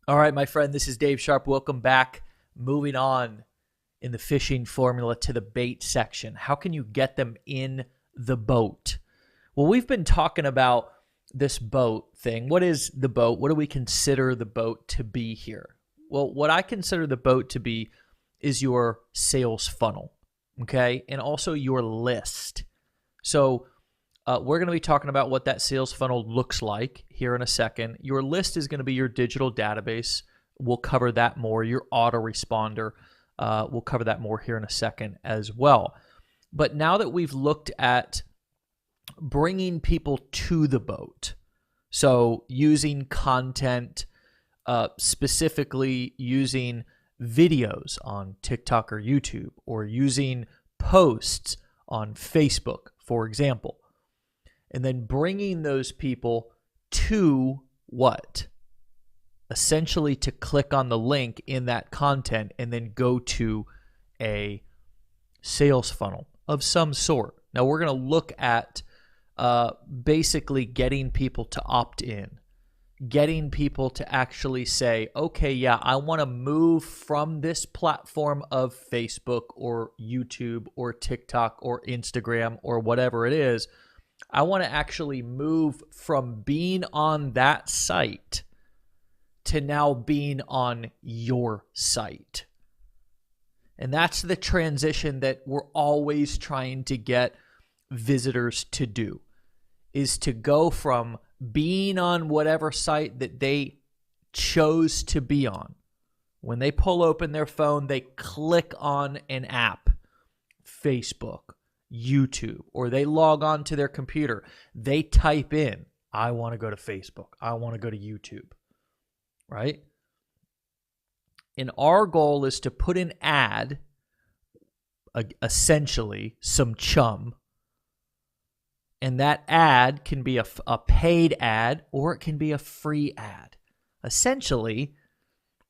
All right, my friend, this is Dave Sharp. Welcome back. Moving on in the fishing formula to the bait section. How can you get them in the boat? Well, we've been talking about this boat thing. What is the boat? What do we consider the boat to be here? Well, what I consider the boat to be is your sales funnel, okay? And also your list. So we're going to be talking about what that sales funnel looks like here in a second. Your list is going to be your digital database. We'll cover that more. Your autoresponder. We'll cover that more here in a second as well. But now that we've looked at bringing people to the boat, so using content, specifically using videos on TikTok or YouTube, or using posts on Facebook, for example, and then bringing those people to what? Essentially to click on the link in that content and then go to a sales funnel of some sort. Now we're going to look at basically getting people to opt in, getting people to actually say, okay, yeah, I want to move from this platform of Facebook or YouTube or TikTok or Instagram or whatever it is. I want to actually move from being on that site to now being on your site. And that's the transition that we're always trying to get visitors to do, is to go from being on whatever site that they chose to be on. When they pull open their phone, they click on an app, Facebook, YouTube, or they log on to their computer. They type in, I want to go to Facebook. I want to go to YouTube, right? And our goal is to put an ad, essentially some chum, and that ad can be a paid ad or it can be a free ad. Essentially,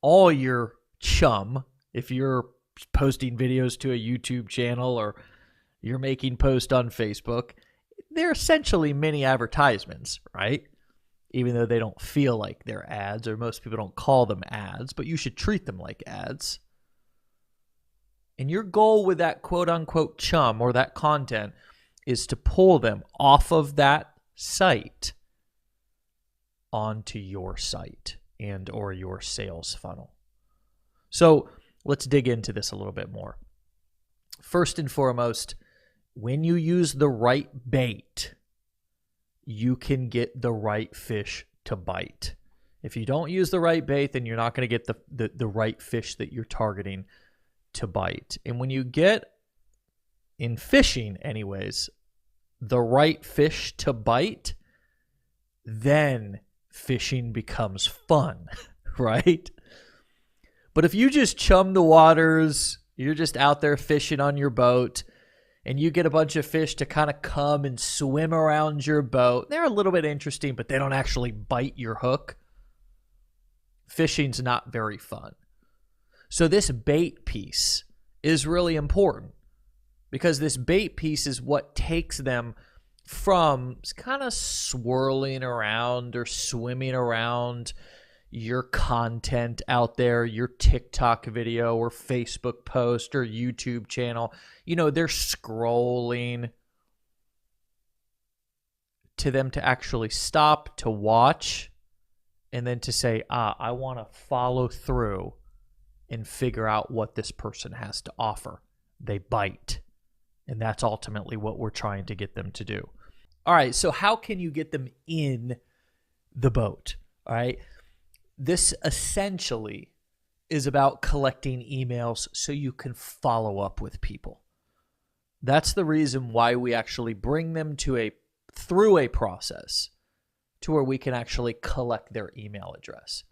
all your chum, if you're posting videos to a YouTube channel or you're making posts on Facebook, they're essentially mini advertisements, right? Even though they don't feel like they're ads, or most people don't call them ads, but you should treat them like ads. And your goal with that quote-unquote chum or that content is to pull them off of that site onto your site and or your sales funnel. So let's dig into this a little bit more. First and foremost, when you use the right bait, you can get the right fish to bite. If you don't use the right bait, then you're not going to get the right fish that you're targeting to bite. And when you get, in fishing anyways, the right fish to bite, then fishing becomes fun, right? But if you just chum the waters, you're just out there fishing on your boat, and you get a bunch of fish to kind of come and swim around your boat, they're a little bit interesting, but they don't actually bite your hook. Fishing's not very fun. So this bait piece is really important, because this bait piece is what takes them from kind of swirling around or swimming around your content out there, your TikTok video or Facebook post or YouTube channel. You know, they're scrolling, to them to actually stop, to watch, and then to say, I want to follow through and figure out what this person has to offer. They bite. And that's ultimately what we're trying to get them to do. All right, so how can you get them in the boat? All right. This essentially is about collecting emails so you can follow up with people. That's the reason why we actually bring them through a process to where we can actually collect their email address.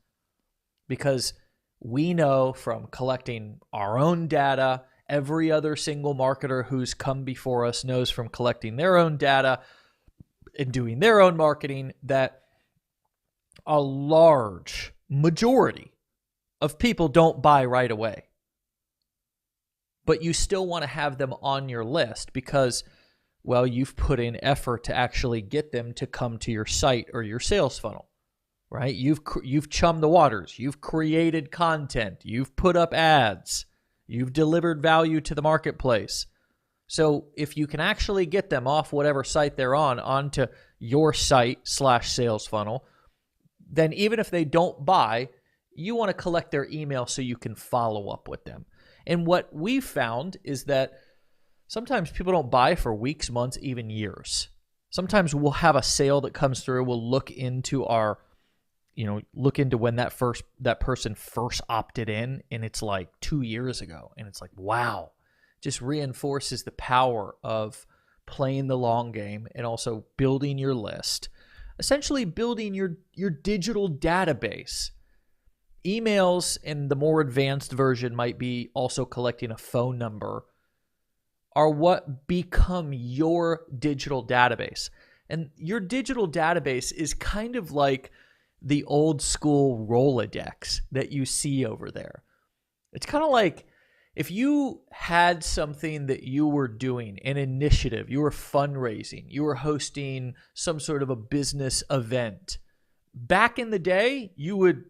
Because we know from collecting our own data, every other single marketer who's come before us knows from collecting their own data and doing their own marketing that a large majority of people don't buy right away. But you still want to have them on your list because, well, you've put in effort to actually get them to come to your site or your sales funnel. right? You've chummed the waters. You've created content. You've put up ads. You've delivered value to the marketplace. So if you can actually get them off whatever site they're on onto your site/sales funnel, then even if they don't buy, you want to collect their email so you can follow up with them. And what we've found is that sometimes people don't buy for weeks, months, even years. Sometimes we'll have a sale that comes through. We'll look into when that person first opted in, and it's like 2 years ago. And it's like, wow, just reinforces the power of playing the long game and also building your list, essentially building your digital database. Emails in the more advanced version might be also collecting a phone number, are what become your digital database. And your digital database is kind of like the old school Rolodex that you see over there. It's kind of like if you had something that you were doing, an initiative, you were fundraising, you were hosting some sort of a business event. Back in the day, you would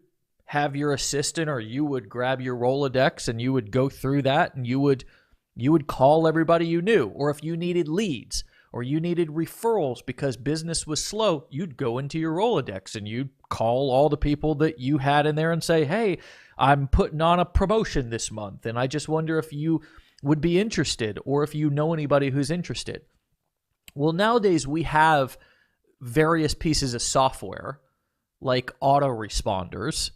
have your assistant, or you would grab your Rolodex and you would go through that, and you would call everybody you knew. Or if you needed leads or you needed referrals because business was slow, you'd go into your Rolodex and you'd call all the people that you had in there and say, hey, I'm putting on a promotion this month, and I just wonder if you would be interested, or if you know anybody who's interested. Well, nowadays we have various pieces of software like autoresponders,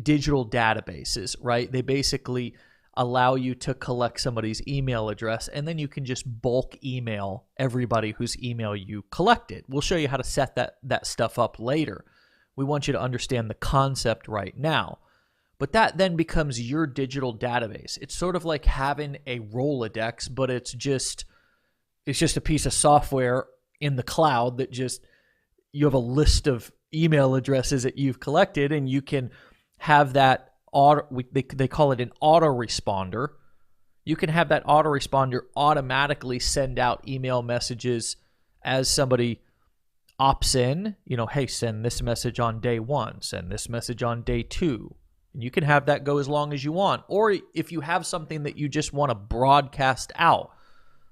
digital databases, right? They basically allow you to collect somebody's email address, and then you can just bulk email everybody whose email you collected. We'll show you how to set that stuff up later. We want you to understand the concept right now. But that then becomes your digital database. It's sort of like having a Rolodex, but it's just a piece of software in the cloud that just, you have a list of email addresses that you've collected, and you can have that they call it an autoresponder. You can have that autoresponder automatically send out email messages as somebody opts in. Hey, send this message on day 1, send this message on day 2. And you can have that go as long as you want. Or if you have something that you just want to broadcast out,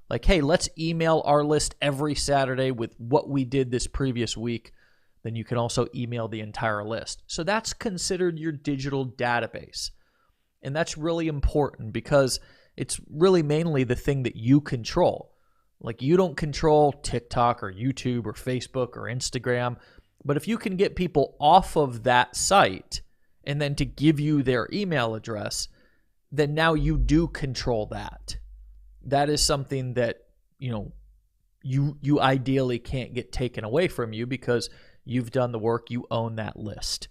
like, hey, let's email our list every Saturday with what we did this previous week, then you can also email the entire list. So that's considered your digital database. And that's really important because it's really mainly the thing that you control. Like, you don't control TikTok or YouTube or Facebook or Instagram, but if you can get people off of that site and then to give you their email address, then now you do control that. That is something that, you ideally can't get taken away from you because you've done the work, you own that list.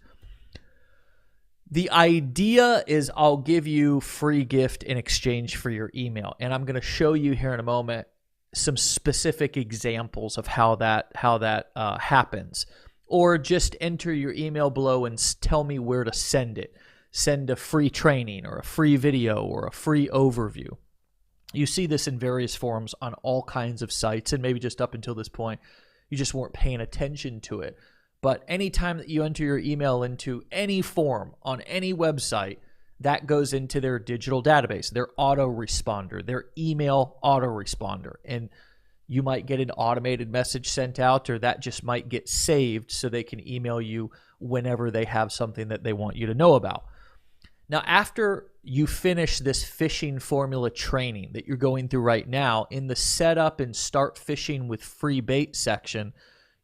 The idea is I'll give you free gift in exchange for your email. And I'm going to show you here in a moment some specific examples of how that happens. Or just enter your email below and tell me where to send it. Send a free training or a free video or a free overview. You see this in various forms on all kinds of sites, and maybe just up until this point, you just weren't paying attention to it. But anytime that you enter your email into any form on any website, that goes into their digital database, their autoresponder, their email autoresponder. And you might get an automated message sent out, or that just might get saved so they can email you whenever they have something that they want you to know about. Now, after you finish this fishing formula training that you're going through right now, in the setup and start fishing with free bait section,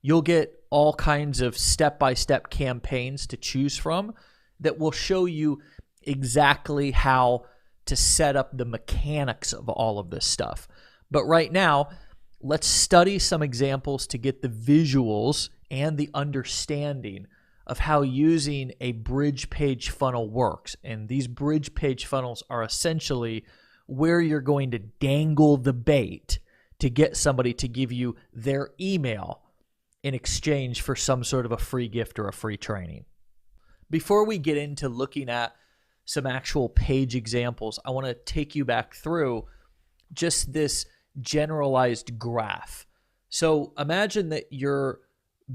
you'll get all kinds of step-by-step campaigns to choose from that will show you exactly how to set up the mechanics of all of this stuff. But right now, let's study some examples to get the visuals and the understanding of how using a bridge page funnel works. And these bridge page funnels are essentially where you're going to dangle the bait to get somebody to give you their email in exchange for some sort of a free gift or a free training. Before we get into looking at some actual page examples, I want to take you back through just this generalized graph. So imagine that you're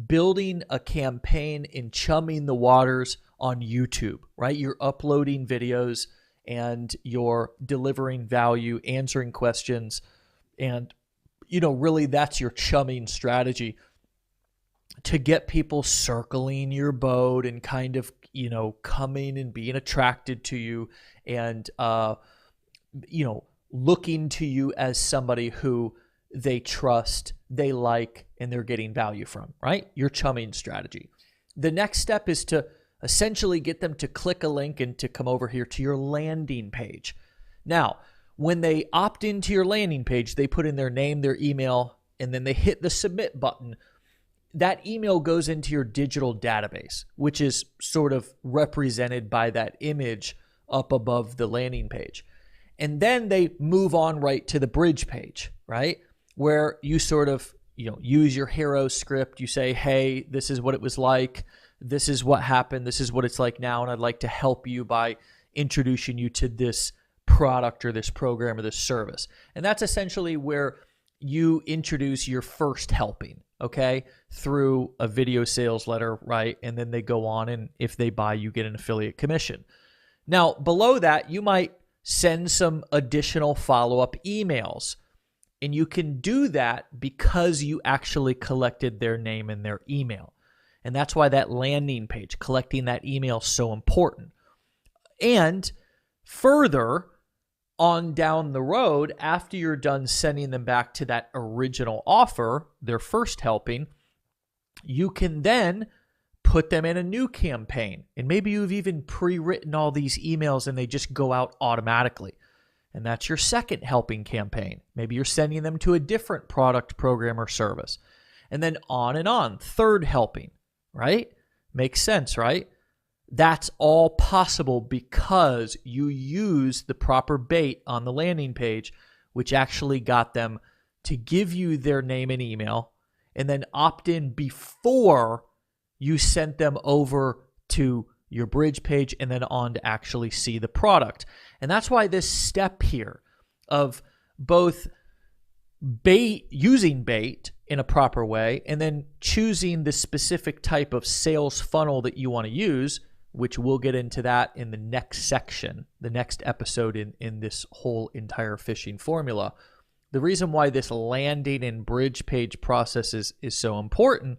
building a campaign and chumming the waters on YouTube, right? You're uploading videos and you're delivering value, answering questions, and really that's your chumming strategy to get people circling your boat and kind of, coming and being attracted to you and, looking to you as somebody who they trust, they like, and they're getting value from, right? Your chumming strategy. The next step is to essentially get them to click a link and to come over here to your landing page. Now, when they opt into your landing page, they put in their name, their email, and then they hit the submit button. That email goes into your digital database, which is sort of represented by that image up above the landing page. And then they move on right to the bridge page, right? Where you sort of, use your hero script. You say, hey, this is what it was like. This is what happened. This is what it's like now. And I'd like to help you by introducing you to this product or this program or this service. And that's essentially where you introduce your first helping, okay, through a video sales letter, right? And then they go on, and if they buy, you get an affiliate commission. Now, below that, you might send some additional follow-up emails. And you can do that because you actually collected their name and their email. And that's why that landing page, collecting that email, is so important. And further on down the road, after you're done sending them back to that original offer, their first helping, you can then put them in a new campaign. And maybe you've even pre-written all these emails and they just go out automatically. And that's your second helping campaign. Maybe you're sending them to a different product, program, or service. And then on and on. Third helping, right? Makes sense, right? That's all possible because you use the proper bait on the landing page, which actually got them to give you their name and email and then opt in before you sent them over to your bridge page and then on to actually see the product. And that's why this step here of both using bait in a proper way and then choosing the specific type of sales funnel that you want to use, which we'll get into that in the next section, the next episode in this whole entire phishing formula. The reason why this landing and bridge page process is so important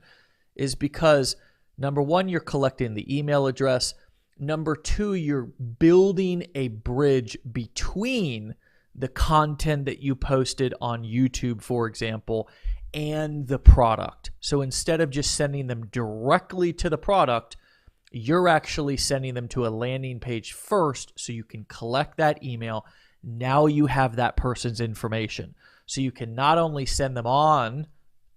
is because number one, you're collecting the email address. Number two, you're building a bridge between the content that you posted on YouTube, for example, and the product. So instead of just sending them directly to the product, you're actually sending them to a landing page first so you can collect that email. Now you have that person's information. So you can not only send them on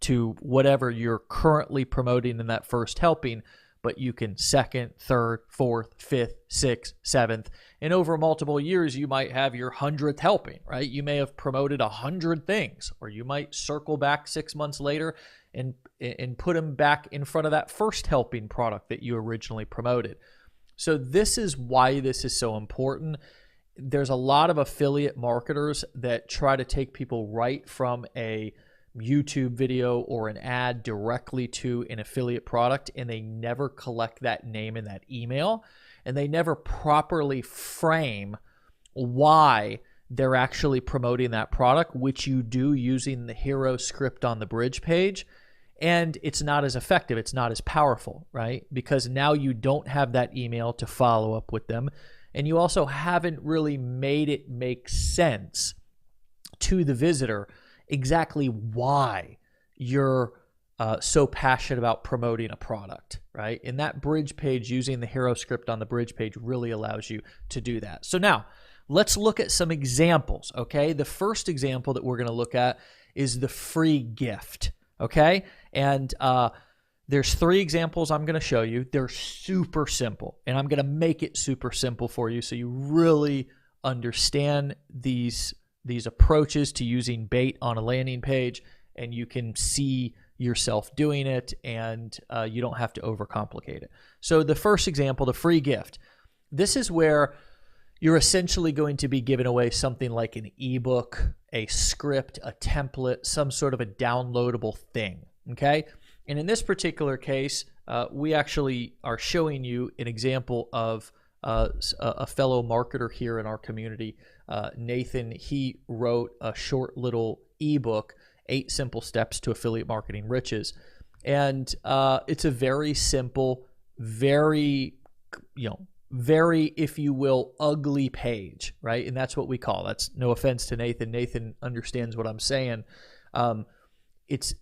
to whatever you're currently promoting in that first helping, but you can second, third, fourth, fifth, sixth, seventh, and over multiple years, you might have your 100th helping, right? You may have promoted 100 things, or you might circle back 6 months later and put them back in front of that first helping product that you originally promoted. So this is why this is so important. There's a lot of affiliate marketers that try to take people right from a YouTube video or an ad directly to an affiliate product, and they never collect that name and that email, and they never properly frame why they're actually promoting that product, which you do using the hero script on the bridge page. And it's not as effective. It's not as powerful, right? Because now you don't have that email to follow up with them. And you also haven't really made it make sense to the visitor exactly why you're so passionate about promoting a product, right? And that bridge page, using the hero script on the bridge page, really allows you to do that. So now let's look at some examples, okay? The first example that we're going to look at is the free gift, okay? And there's 3 examples I'm going to show you. They're super simple, and I'm going to make it super simple for you so you really understand these approaches to using bait on a landing page, and you can see yourself doing it, and you don't have to overcomplicate it. So the first example, the free gift. This is where you're essentially going to be giving away something like an ebook, a script, a template, some sort of a downloadable thing, okay? And in this particular case, we actually are showing you an example of a fellow marketer here in our community, Nathan. He wrote a short little ebook, 8 Simple Steps to Affiliate Marketing Riches. And it's a very simple, very, very, if you will, ugly page, right? And that's what we call. That's no offense to Nathan. Nathan understands what I'm saying. It's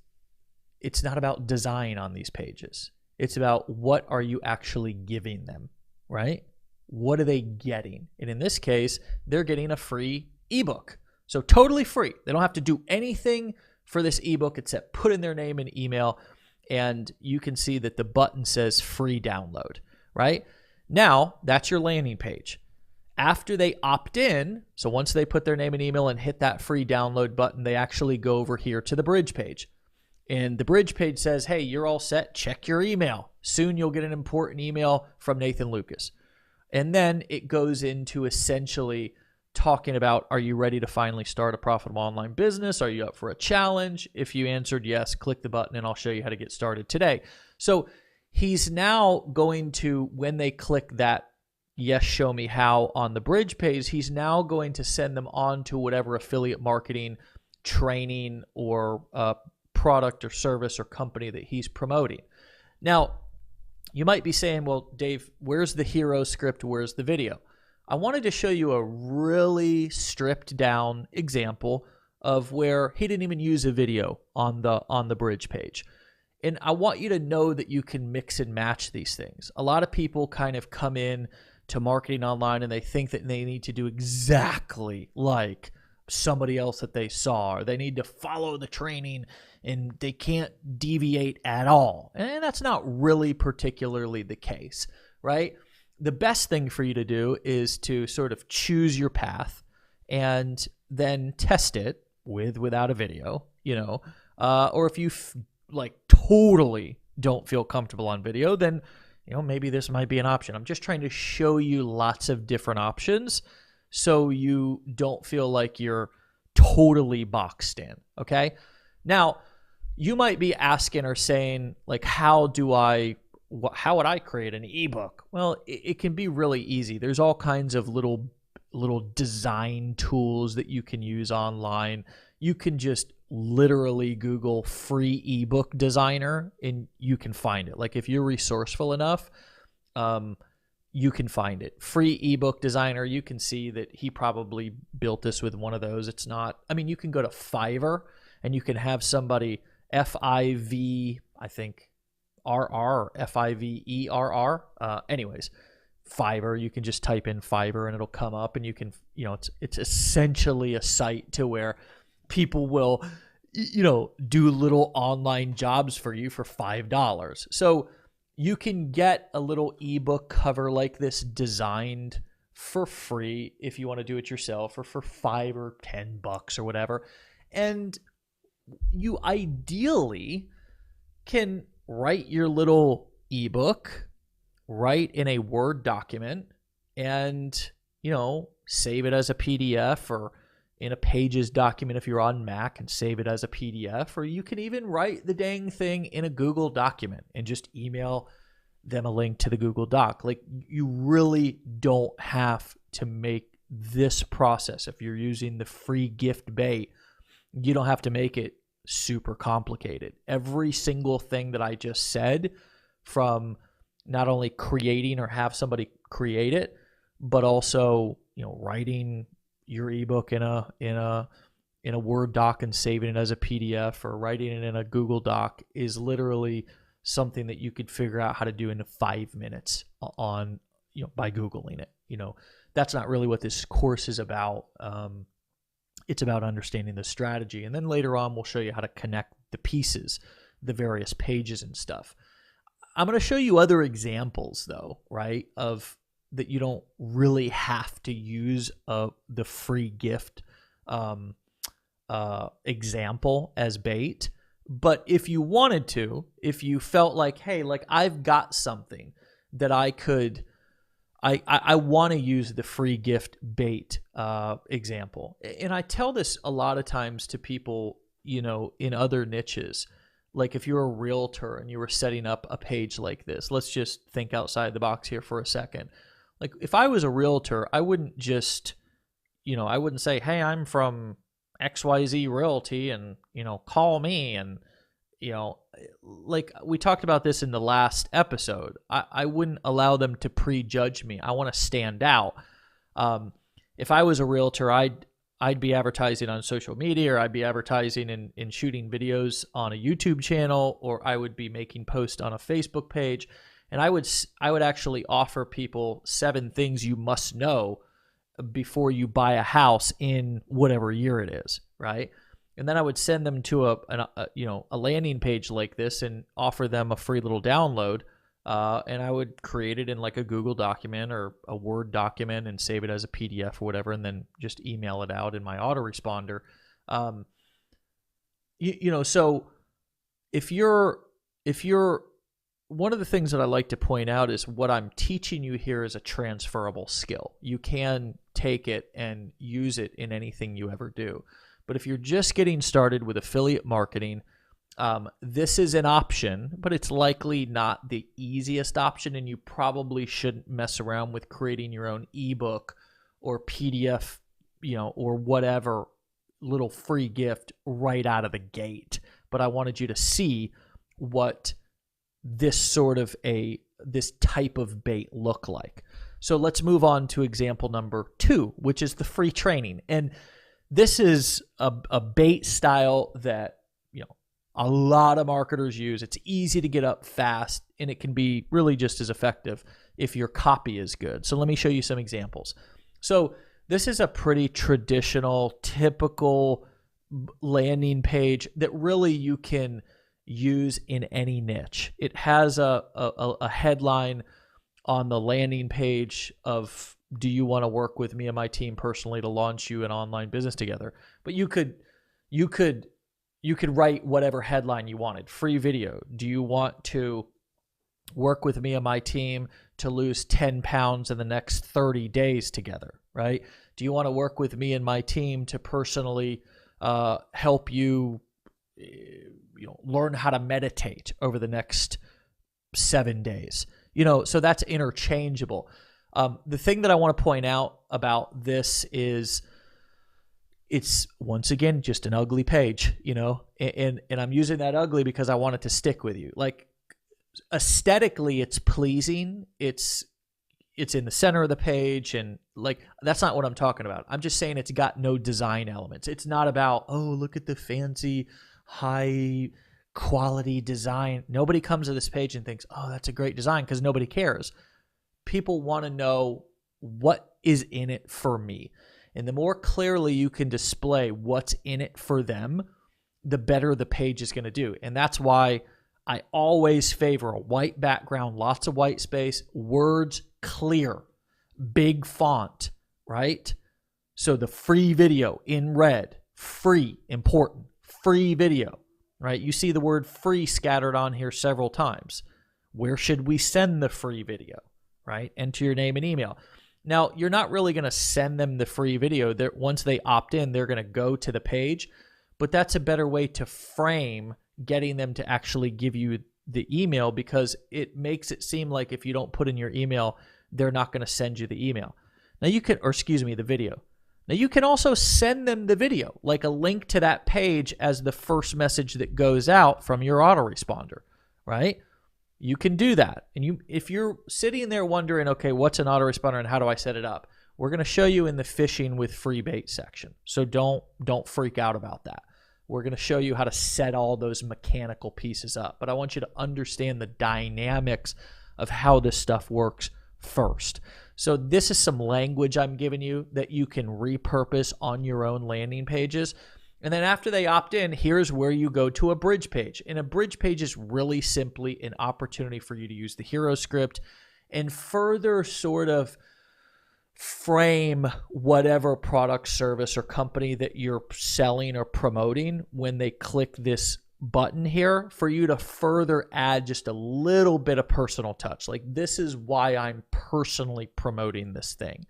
not about design on these pages. It's about what are you actually giving them, right? What are they getting? And in this case, they're getting a free ebook. So totally free. They don't have to do anything for this ebook except put in their name and email. And you can see that the button says free download, right? Now, that's your landing page. After they opt in, so once they put their name and email and hit that free download button, they actually go over here to the bridge page. And the bridge page says, hey, you're all set. Check your email. Soon you'll get an important email from Nathan Lucas. And then it goes into essentially talking about, are you ready to finally start a profitable online business? Are you up for a challenge? If you answered yes, click the button and I'll show you how to get started today. So he's now going to, when they click that yes, show me how on the bridge page, he's now going to send them on to whatever affiliate marketing training or product or service or company that he's promoting. Now, you might be saying, well, Dave, where's the hero script? Where's the video? I wanted to show you a really stripped down example of where he didn't even use a video on the bridge page. And I want you to know that you can mix and match these things. A lot of people kind of come in to marketing online and they think that they need to do exactly like somebody else that they saw, or they need to follow the training and they can't deviate at all. And that's not really particularly the case, right? The best thing for you to do is to sort of choose your path and then test it without a video, or if you totally don't feel comfortable on video, then maybe this might be an option. I'm just trying to show you lots of different options so you don't feel like you're totally boxed in, okay? Now, you might be asking or saying, like, how would I create an ebook? Well, it can be really easy. There's all kinds of little design tools that you can use online. You can just literally Google free ebook designer and you can find it. Like, if you're resourceful enough, you can find it. Free ebook designer, you can see that he probably built this with one of those. It's not, you can go to Fiverr and you can have somebody Fiv, I think, RR, Fiverr. Anyways, Fiverr, you can just type in Fiverr and it'll come up and you can, it's essentially a site to where people will, do little online jobs for you for $5. So you can get a little ebook cover like this designed for free if you want to do it yourself, or for $5 or $10 or whatever. And you ideally can write your little ebook, write in a Word document, and, save it as a PDF or in a Pages document if you're on Mac, and save it as a PDF. Or you can even write the dang thing in a Google document and just email them a link to the Google Doc. Like, you really don't have to make this process. If you're using the free gift bait, you don't have to make it super complicated. Every single thing that I just said, from not only creating or have somebody create it, but also, writing your ebook in a Word doc and saving it as a PDF, or writing it in a Google Doc, is literally something that you could figure out how to do in 5 minutes on, by Googling it. That's not really what this course is about. It's about understanding the strategy. And then later on, we'll show you how to connect the pieces, the various pages and stuff. I'm going to show you other examples, though, right, of that you don't really have to use the free gift example as bait. But if you wanted to, if you felt like, hey, like, I've got something that I want to use the free gift bait example. And I tell this a lot of times to people, in other niches. like if you're a realtor and you were setting up a page like this, let's just think outside the box here for a second. Like if I was a realtor, I wouldn't just, I wouldn't say, hey, I'm from XYZ Realty and, call me. And, like we talked about this in the last episode, I wouldn't allow them to prejudge me. I want to stand out. If I was a realtor, I'd be advertising on social media, or I'd be advertising and shooting videos on a YouTube channel, or I would be making posts on a Facebook page. And I would actually offer people 7 things you must know before you buy a house in whatever year it is, right? And then I would send them to a landing page like this and offer them a free little download. And I would create it in like a Google document or a Word document and save it as a PDF or whatever, and then just email it out in my autoresponder. So if you're one of the things that I like to point out is what I'm teaching you here is a transferable skill. You can take it and use it in anything you ever do. But if you're just getting started with affiliate marketing, this is an option, but it's likely not the easiest option, and you probably shouldn't mess around with creating your own ebook or PDF, or whatever little free gift right out of the gate. But I wanted you to see what this type of bait look like. So let's move on to example number 2, which is the free training. And this is a bait style that, a lot of marketers use. It's easy to get up fast, and it can be really just as effective if your copy is good. So let me show you some examples. So this is a pretty traditional, typical landing page that really you can use in any niche. It has a headline on the landing page of, do you want to work with me and my team personally to launch you an online business together? But you could write whatever headline you wanted. Free video. Do you want to work with me and my team to lose 10 pounds in the next 30 days together, right? Do you want to work with me and my team to personally help you, learn how to meditate over the next 7 days? So that's interchangeable. The thing that I want to point out about this is it's, once again, just an ugly page, and I'm using that ugly because I want it to stick with you. Like aesthetically, it's pleasing. It's in the center of the page, and like, that's not what I'm talking about. I'm just saying it's got no design elements. It's not about, oh, look at the fancy, high quality design. Nobody comes to this page and thinks, oh, that's a great design, because nobody cares. People want to know what is in it for me. And the more clearly you can display what's in it for them, the better the page is going to do. And that's why I always favor a white background, lots of white space, words clear, big font, right? So the free video in red, free, important, free video, right? You see the word free scattered on here several times. Where should we send the free video, right? Enter your name and email. Now, you're not really going to send them the free video. Once they opt in, they're going to go to the page, but that's a better way to frame getting them to actually give you the email, because it makes it seem like if you don't put in your email, they're not going to send you the email. Now the video. Now you can also send them the video, like a link to that page as the first message that goes out from your autoresponder, right? You can do that. And if you're sitting there wondering, okay, what's an autoresponder and how do I set it up? We're going to show you in the fishing with free bait section. So don't freak out about that. We're going to show you how to set all those mechanical pieces up. But I want you to understand the dynamics of how this stuff works first. So this is some language I'm giving you that you can repurpose on your own landing pages. And then after they opt in, here's where you go to a bridge page. And a bridge page is really simply an opportunity for you to use the hero script and further sort of frame whatever product, service, or company that you're selling or promoting when they click this button here, for you to further add just a little bit of personal touch. Like, this is why I'm personally promoting this thing,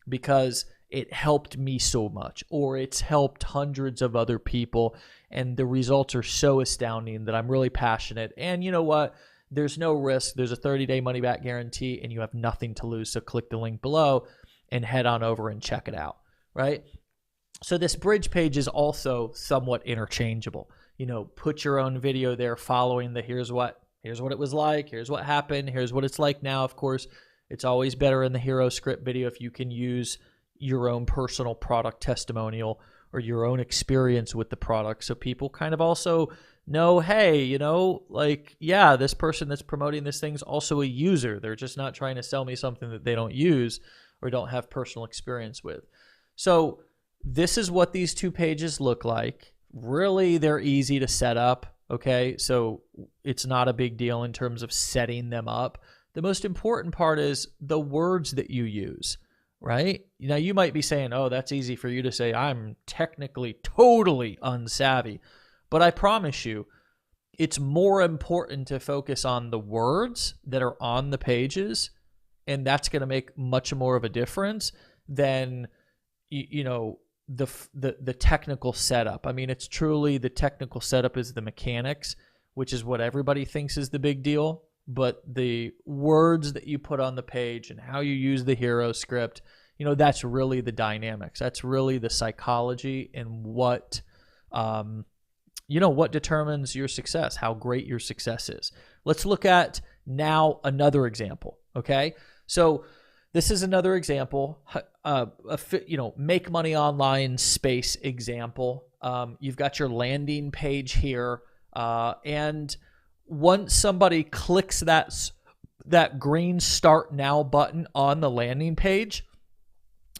because it helped me so much, or it's helped hundreds of other people, and the results are so astounding that I'm really passionate. And you know what? There's no risk. There's a 30-day money-back guarantee, and you have nothing to lose. So click the link below and head on over and check it out, right? So this bridge page is also somewhat interchangeable. Put your own video there following the here's what it was like, here's what happened, here's what it's like now. Of course, it's always better in the hero script video if you can use your own personal product testimonial or your own experience with the product, so people kind of also know, hey, this person that's promoting this thing's also a user. They're just not trying to sell me something that they don't use or don't have personal experience with. So this is what these two pages look like. Really, they're easy to set up, okay? So it's not a big deal in terms of setting them up. The most important part is the words that you use, right? Now, you might be saying, oh, that's easy for you to say. I'm technically totally unsavvy. But I promise you, it's more important to focus on the words that are on the pages, and that's going to make much more of a difference than, the technical setup. I mean, it's truly the technical setup is the mechanics, which is what everybody thinks is the big deal. But the words that you put on the page and how you use the hero script, that's really the dynamics. That's really the psychology and what determines your success, how great your success is. Let's look at now another example, okay? So this is another example, make money online space example. You've got your landing page here, and once somebody clicks that green Start Now button on the landing page,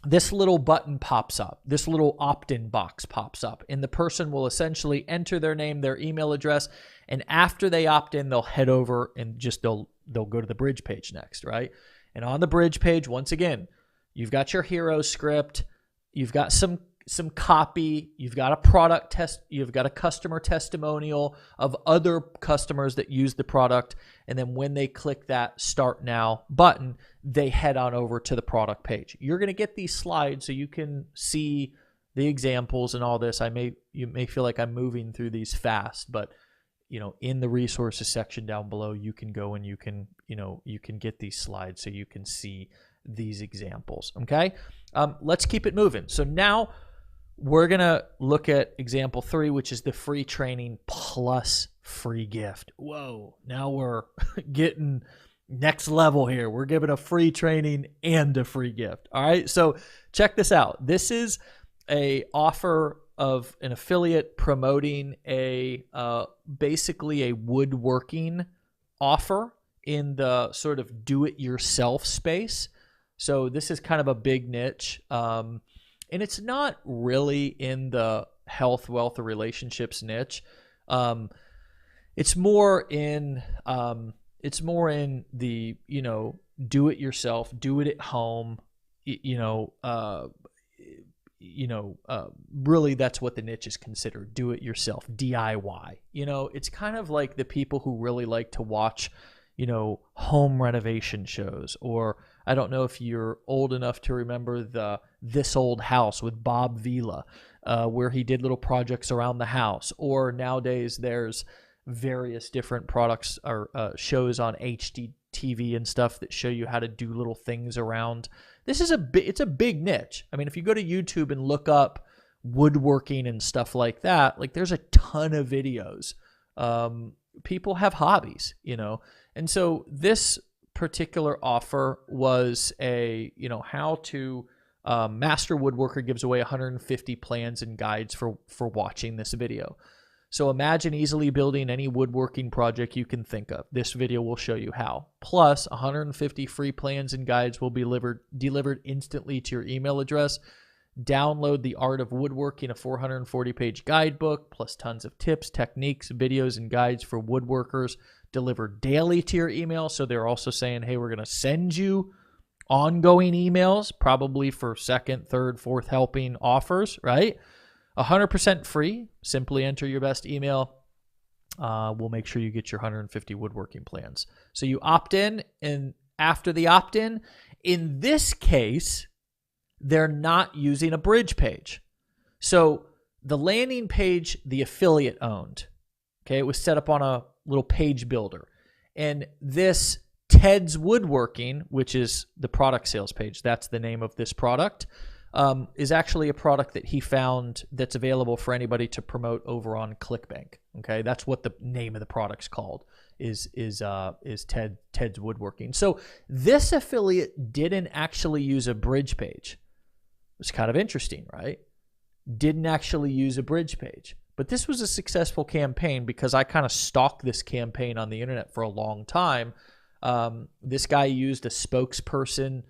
this little button pops up. This little opt-in box pops up, and the person will essentially enter their name, their email address, and after they opt in, they'll head over and they'll go to the bridge page next, right? And on the bridge page, once again, you've got your hero script, you've got some copy, you've got a product test, you've got a customer testimonial of other customers that use the product, and then when they click that Start Now button, they head on over to the product page. You're going to get these slides so you can see the examples and all this. You may feel like I'm moving through these fast, but in the resources section down below, you can go and you can get these slides so you can see these examples. Okay, let's keep it moving. So now we're gonna look at example 3, which is the free training plus free gift. Whoa, now we're getting next level here. We're giving a free training and a free gift. All right, so check this out. This is a offer of an affiliate promoting a basically a woodworking offer in the sort of do-it-yourself space. So this is kind of a big niche, and it's not really in the health, wealth, or relationships niche. It's more in the do-it-yourself, do it at home. Really that's what the niche is considered, do it yourself, DIY. It's kind of like the people who really like to watch, home renovation shows, or I don't know if you're old enough to remember the This Old House with Bob Vila, where he did little projects around the house, or nowadays there's various different products or shows on HGTV and stuff that show you how to do little things around. This is it's a big niche. I mean, if you go to YouTube and look up woodworking and stuff like that, like there's a ton of videos. People have hobbies, and so this particular offer was a, how to Master Woodworker gives away 150 plans and guides for watching this video. So imagine easily building any woodworking project you can think of. This video will show you how. Plus, 150 free plans and guides will be delivered instantly to your email address. Download The Art of Woodworking, a 440-page guidebook, plus tons of tips, techniques, videos, and guides for woodworkers delivered daily to your email. So they're also saying, hey, we're going to send you ongoing emails, probably for second, third, fourth helping offers, right? 100% free. Simply enter your best email. We'll make sure you get your 150 woodworking plans. So you opt in, and after the opt-in, in this case, they're not using a bridge page. So the landing page the affiliate owned, okay, it was set up on a little page builder. And this Ted's Woodworking, which is the product sales page, that's the name of this product, is actually a product that he found that's available for anybody to promote over on ClickBank. Okay, that's what the name of the product's called, is Ted's Woodworking. So this affiliate didn't actually use a bridge page. It's kind of interesting, right? Didn't actually use a bridge page. But this was a successful campaign because I kind of stalked this campaign on the internet for a long time. This guy used a spokesperson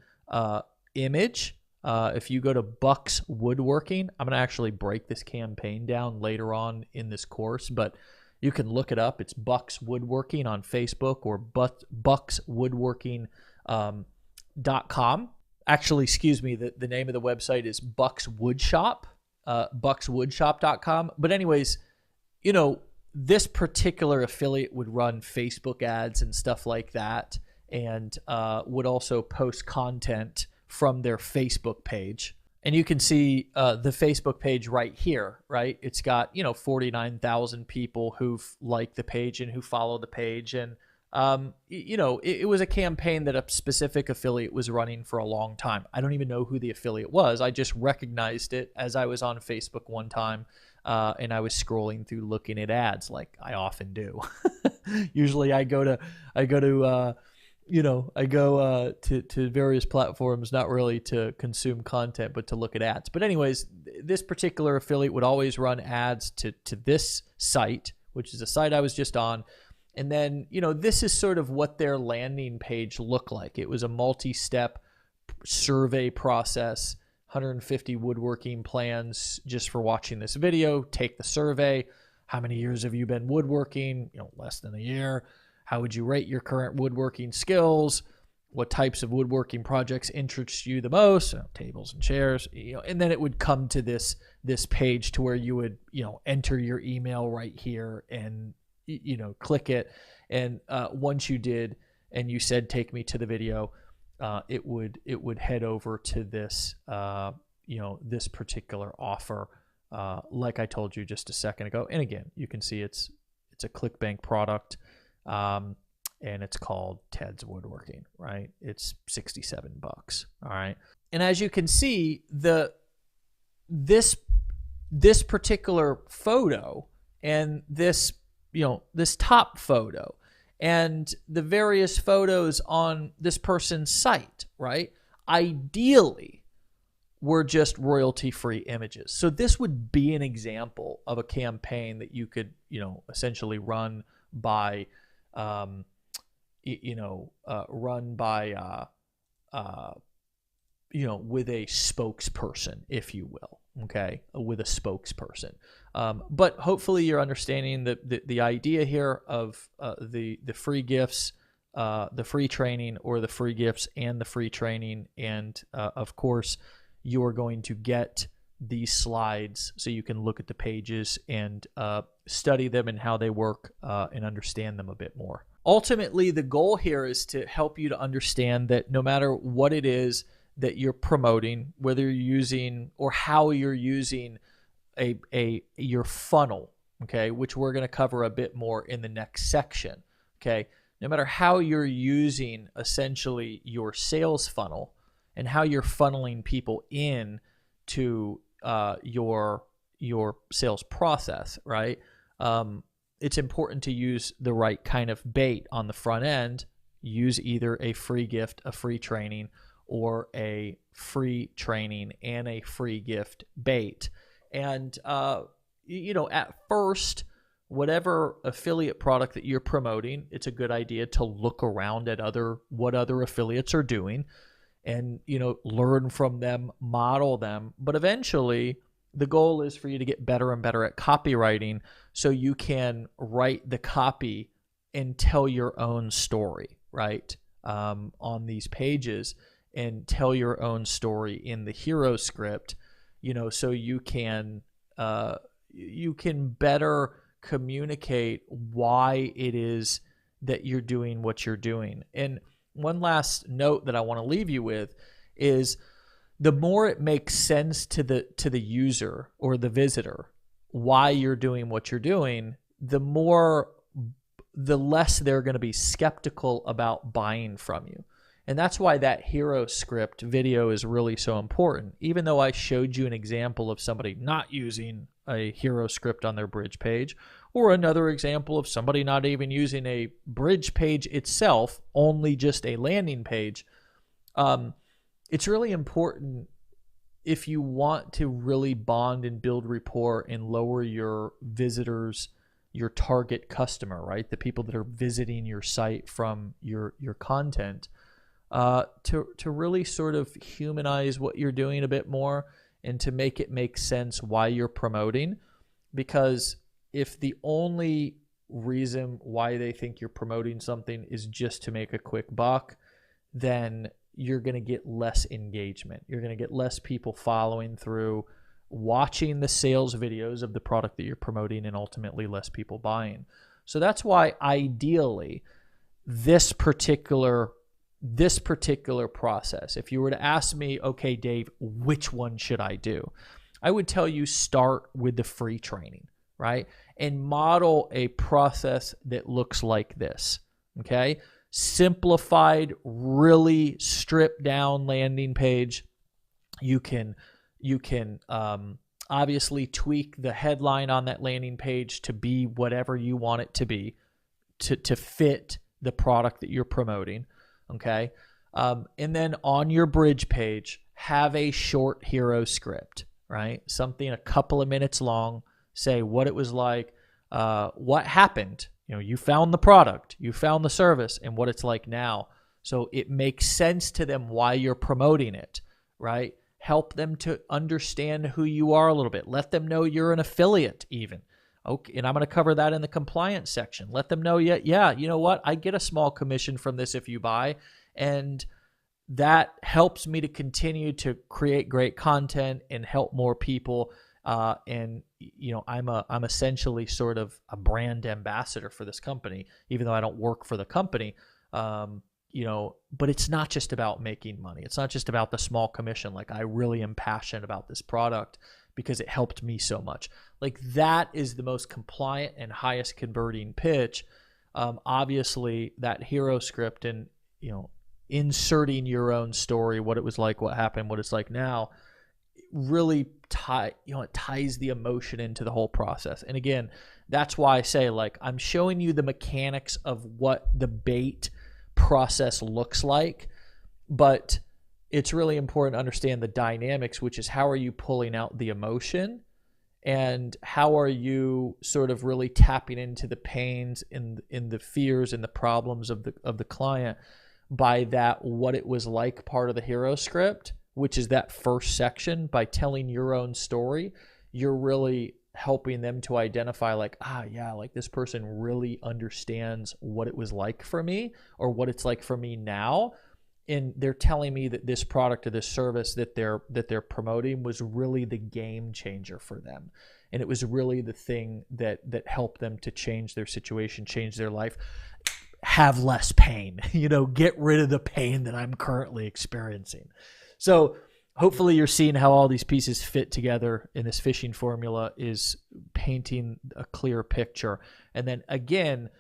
image. If you go to Bucks Woodworking, I'm going to actually break this campaign down later on in this course, but you can look it up. It's Bucks Woodworking on Facebook or buckswoodworking.com. Actually, excuse me, the name of the website is Bucks Woodshop, buckswoodshop.com. But anyways, you know, this particular affiliate would run Facebook ads and stuff like that, and would also post content from their Facebook page. And you can see the Facebook page right here, right? It's got, 49,000 people who've liked the page and who follow the page. And, it was a campaign that a specific affiliate was running for a long time. I don't even know who the affiliate was. I just recognized it as I was on Facebook one time. And I was scrolling through looking at ads like I often do. Usually I go to various platforms, not really to consume content, but to look at ads. But anyways, this particular affiliate would always run ads to this site, which is a site I was just on. And then, this is sort of what their landing page looked like. It was a multi-step survey process, 150 woodworking plans just for watching this video. Take the survey. How many years have you been woodworking? Less than a year. How would you rate your current woodworking skills? What types of woodworking projects interest you the most? Tables and chairs. And then it would come to this page to where you would enter your email right here and click it. And once you did, and you said take me to the video, it would head over to this this particular offer, like I told you just a second ago. And again, you can see it's a ClickBank product. And it's called Ted's Woodworking, right? It's $67. All right. And as you can see, this particular photo and this top photo and the various photos on this person's site, right? Ideally, were just royalty-free images. So this would be an example of a campaign that you could, essentially run by with a spokesperson, if you will, okay, with a spokesperson. But hopefully you're understanding the idea here of the free gifts, the free training, or the free gifts and the free training. And of course, you are going to get these slides so you can look at the pages and study them and how they work and understand them a bit more. Ultimately, the goal here is to help you to understand that no matter what it is that you're promoting, whether you're using or how you're using your funnel, okay, which we're going to cover a bit more in the next section, okay, no matter how you're using essentially your sales funnel and how you're funneling people in to your sales process, right? It's important to use the right kind of bait on the front end. Use either a free gift, a free training, or a free training and a free gift bait. And, at first, whatever affiliate product that you're promoting, it's a good idea to look around at what other affiliates are doing and, learn from them, model them. But eventually, the goal is for you to get better and better at copywriting so you can write the copy and tell your own story, right, on these pages, and tell your own story in the hero script, so you can better communicate why it is that you're doing what you're doing. And one last note that I want to leave you with is the more it makes sense to the user or the visitor why you're doing what you're doing, the less they're going to be skeptical about buying from you. And that's why that hero script video is really so important. Even though I showed you an example of somebody not using a hero script on their bridge page, or another example of somebody not even using a bridge page itself, only just a landing page, it's really important if you want to really bond and build rapport and lower your visitors, your target customer, right? The people that are visiting your site from your content, to really sort of humanize what you're doing a bit more and to make it make sense why you're promoting. Because if the only reason why they think you're promoting something is just to make a quick buck, then you're going to get less engagement. You're going to get less people following through, watching the sales videos of the product that you're promoting, and ultimately less people buying. So that's why ideally this particular process, if you were to ask me, okay, Dave, which one should I do? I would tell you start with the free training, right? And model a process that looks like this, okay? Simplified, really stripped down landing page. You can obviously tweak the headline on that landing page to be whatever you want it to be, to fit the product that you're promoting, okay? And then on your bridge page, have a short hero script, right? Something a couple of minutes long. Say what it was like, what happened. You found the product, you found the service, and what it's like now. So it makes sense to them why you're promoting it, right? Help them to understand who you are a little bit. Let them know you're an affiliate even. Okay, and I'm going to cover that in the compliance section. Let them know, yeah, you know what? I get a small commission from this if you buy, and that helps me to continue to create great content and help more people. And I'm essentially sort of a brand ambassador for this company, even though I don't work for the company. But it's not just about making money. It's not just about the small commission. Like, I really am passionate about this product because it helped me so much. Like, that is the most compliant and highest converting pitch. Obviously that hero script and, inserting your own story, what it was like, what happened, what it's like now, really it ties the emotion into the whole process. And again, that's why I say, like, I'm showing you the mechanics of what the bait process looks like, but it's really important to understand the dynamics, which is how are you pulling out the emotion and how are you sort of really tapping into the pains and in the fears and the problems of the client by that what it was like part of the hero script, which is that first section. By telling your own story, you're really helping them to identify like, like this person really understands what it was like for me or what it's like for me now. And they're telling me that this product or this service that they're promoting was really the game changer for them. And it was really the thing that helped them to change their situation, change their life, have less pain, get rid of the pain that I'm currently experiencing. So hopefully you're seeing how all these pieces fit together in this fishing formula is painting a clear picture. And then again,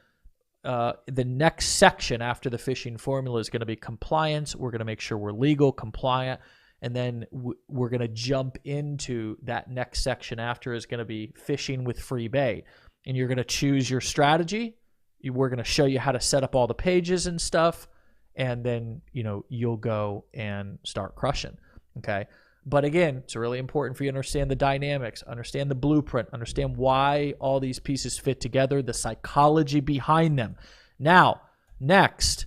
the next section after the fishing formula is going to be compliance. We're going to make sure we're legal, compliant. And then we're going to jump into that next section after is going to be fishing with free bait. And you're going to choose your strategy. We're going to show you how to set up all the pages and stuff. And then, you'll go and start crushing. Okay. But again, it's really important for you to understand the dynamics, understand the blueprint, understand why all these pieces fit together, the psychology behind them. Now, next,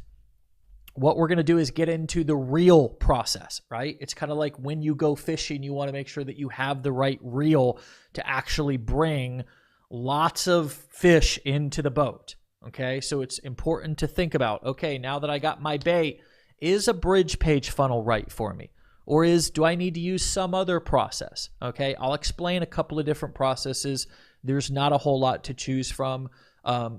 what we're going to do is get into the reel process, right? It's kind of like when you go fishing, you want to make sure that you have the right reel to actually bring lots of fish into the boat. Okay, so it's important to think about, okay, now that I got my bait, is a bridge page funnel right for me? Or do I need to use some other process? Okay, I'll explain a couple of different processes. There's not a whole lot to choose from.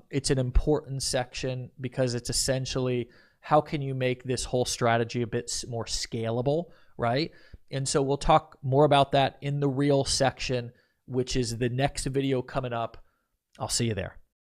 It's an important section because it's essentially how can you make this whole strategy a bit more scalable, right? And so we'll talk more about that in the reel section, which is the next video coming up. I'll see you there.